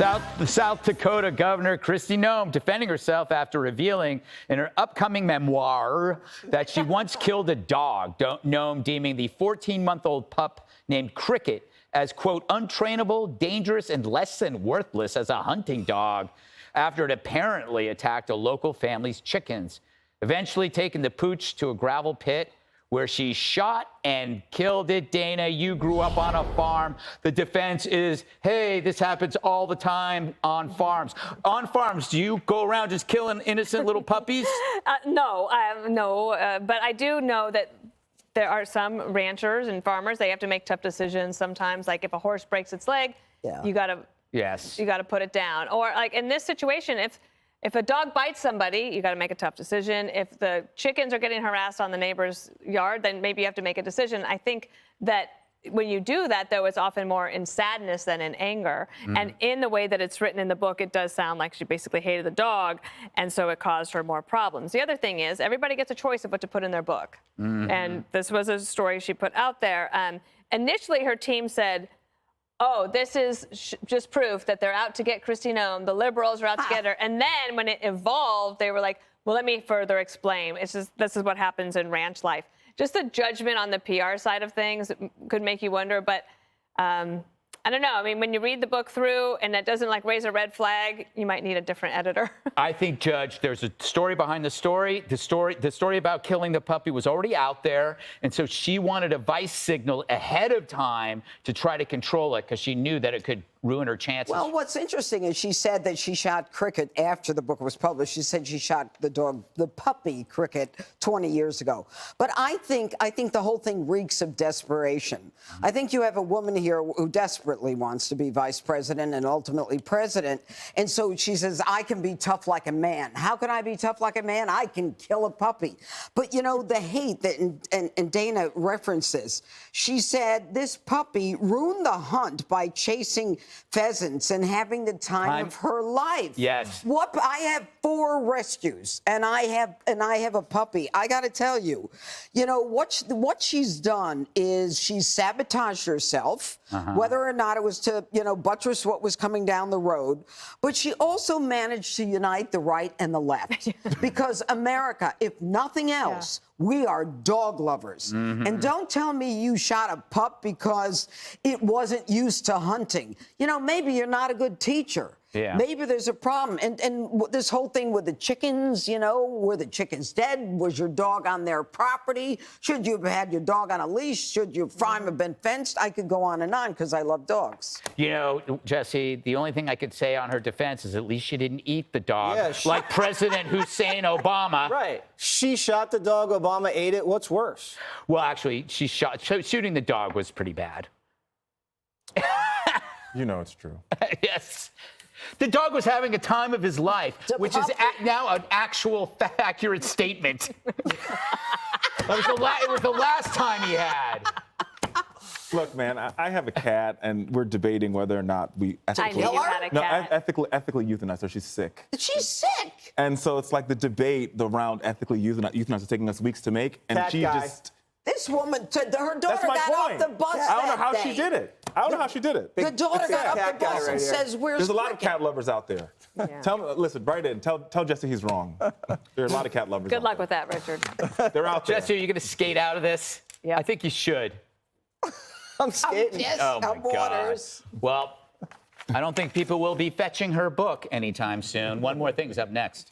The South Dakota Governor Kristi Noem defending herself after revealing in her upcoming memoir that she once killed a dog. Noem deeming the 14-month-old pup named Cricket as, quote, untrainable, dangerous, and less than worthless as a hunting dog after it apparently attacked a local family's chickens, eventually taking the pooch to a gravel pit where she shot and killed it. Dana, you grew up on a farm. The defense is, hey, this happens all the time on farms. On farms, do you go around just killing innocent little puppies? No, but I do know that there are some ranchers and farmers, they have to make tough decisions sometimes. Like if a horse breaks its leg, you gotta put it down. Or like in this situation, if a dog bites somebody, you got to make a tough decision. If the chickens are getting harassed on the neighbor's yard, then maybe you have to make a decision. I think that when you do that, though, it's often more in sadness than in anger. And in the way that it's written in the book, it does sound like she basically hated the dog, and so it caused her more problems. The other thing is everybody gets a choice of what to put in their book. And this was a story she put out there. Initially, her team said, oh, this is just proof that they're out to get Kristi Noem. The liberals are out to get her. And then when it evolved, they were like, well, let me further explain. It's just, this is what happens in ranch life. Just the judgment on the PR side of things could make you wonder. But I don't know. I mean, when you read the book through and that doesn't like raise a red flag, you might need a different editor. I think, Judge, there's a story behind the story. The story about killing the puppy was already out there. And so she wanted a vice signal ahead of time to try to control it because she knew that it could ruin her chances. Well, what's interesting is she said that she shot Cricket after the book was published. She said she shot the puppy Cricket 20 years ago. But I think the whole thing reeks of desperation. I think you have a woman here who desperately wants to be vice president and ultimately president. And so she says, I can be tough like a man. How can I be tough like a man? I can kill a puppy. But, you know, the hate that, and Dana referenced this, she said this puppy ruined the hunt by chasing pheasants and having the time of her life. Yes. What I have 4 rescues and I have a puppy. I got to tell you, you know what she's done is she's sabotaged herself, whether or not it was to, you know, buttress what was coming down the road, but she also managed to unite the right and the left because America, if nothing else, we are dog lovers. And don't tell me you shot a pup because it wasn't used to hunting. You know, maybe you're not a good teacher. Maybe there's a problem. And this whole thing with the chickens, you know, were the chickens dead? Was your dog on their property? Should you have had your dog on a leash? Should your farm have been fenced? I could go on and on because I love dogs. You know, Jesse, the only thing I could say on her defense is at least she didn't eat the dog like President Hussein Obama. Right. She shot the dog, Obama ate it. What's worse? Well, actually, shooting the dog was pretty bad. You know it's true. Yes. The dog was having a time of his life, which is now an actual accurate statement. It was the last time he had. Look, man, I have a cat, and we're debating whether or not we ethically euthanize her. She's sick. She's sick. And so it's like the debate around ethically euthanize is taking us weeks to make, and This woman, her daughter got off the bus. I don't know how she did it. The daughter got off the bus and says, "Where's There's a lot of cat lovers out there. Listen, write in. Tell Jesse he's wrong. There are a lot of cat lovers. Good luck with that, Richard. They're out there. Jesse, are you going to skate out of this? Yeah. I think you should. I'm skating. Oh my God. Well, I don't think people will be fetching her book anytime soon. One More Thing is up next.